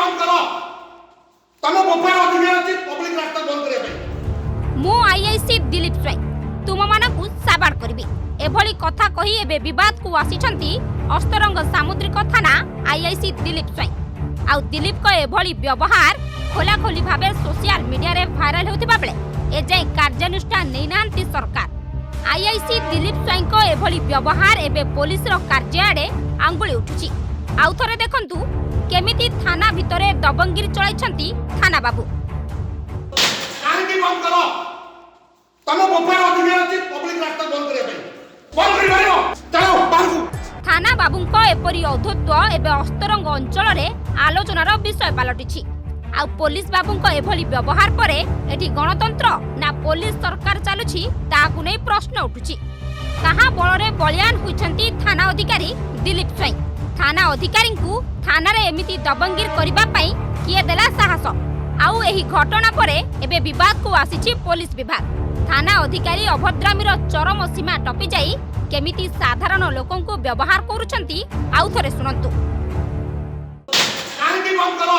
बंद करो तम मोबाइल अधिकार अछि पब्लिक रास्ता बंद करे भाई मु आईआईसी दिलीप स्वाई तुम मानकु साबाड़ करबी एभली कथा कही एबे विवाद को आसीछंती अस्तरंग सामुद्रिक थाना आईआईसी दिलीप स्वाई आउ दिलीप को एभली व्यवहार खोलाखोली भावे सोशल मीडिया रे भाइराल होतिबा बेले एजाई कार्यानुष्ठान नै नांती सरकार आईआईसी दिलीप स्वाई को एभली व्यवहार एबे पुलिस रो कार्य आडे आंगुली उठुची आउ थरे देखंतु केमिति थाना भितरे दबंगिरी चलाइछंती थाना बाबू काहे बंद करो तम मोबाइल अधिकार अछि पब्लिक रास्ता बंद करे भाई बंद करि भाई चलो बाहर थाना बाबूंको एपरी औद्धत्व एबे अस्तरंग अंचल रे आलोचनार विषय पालटिछि आ पुलिस बाबूंको एभली व्यवहार परे एठी गणतंत्र ना पुलिस सरकार चालुछि ताकु नै प्रश्न उठुछि कहा बळरे बलियान होइछंती थाना अधिकारी दिलीप स्वाई थाना अधिकारी को थाना रे एमिति दबंगीर करिबा पई किए देला साहस आउ एही घटना परे एबे विवाद को आसीछि पुलिस विभाग थाना अधिकारी अभद्रामीर चरम सीमा टपी जाई केमिति साधारण लोकन को व्यवहार करूछंती आउ थरे सुनंतु काहे बंद करो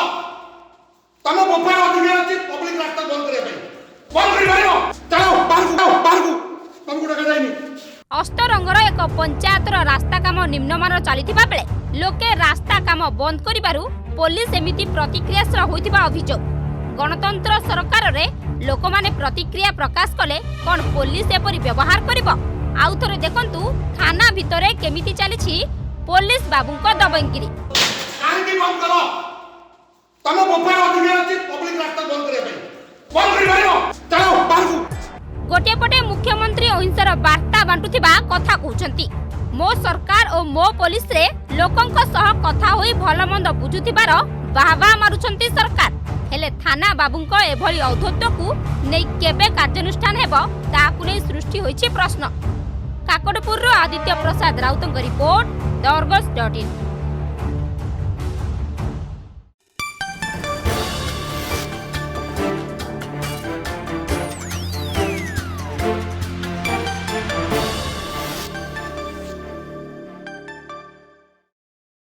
तम मोबाइल अधिकार अछि पब्लिक रास्ता बंद करे भाई बंद करि भाई चलो बाहर तम गुडा जाइनी अस्तरंगर एक पंचायतर रास्ता काम निम्नमान चलीथिबा बेले लोके रास्ता काम बंद करिबारु पुलिस एमिति प्रतिक्रियाशील होइथिबा अभियोग गणतंत्र सरकार रे लोकमाने प्रतिक्रिया प्रकाश कले कोन पुलिस एपरि व्यवहार करिबो आउ थरे देखंतु थाना भितरे केमिति चलीछि पुलिस बाबूंको दबंगिरी काहे बंद करो तम मोबाइल अधिकार अछि पब्लिक रास्ता बंद करे भाई बंद करि भाई चलो बाहर गोटे पटे मुख्यमंत्री अहिंसार वार्ता बांटुथिबा कथा कहउछंती मो सरकार और मो पुलिस रे लोकंक सह कथा होई भलमंद बुझुथिबार बाहबा मारुछंती सरकार हेले थाना बाबूंको एभली औद्धत्य को नै केबे कार्यानुष्ठान हेबो ताकु नै सृष्टि होइछि प्रश्न काकड़पुर आदित्य प्रसाद राउतंक रिपोर्ट द अर्गस.in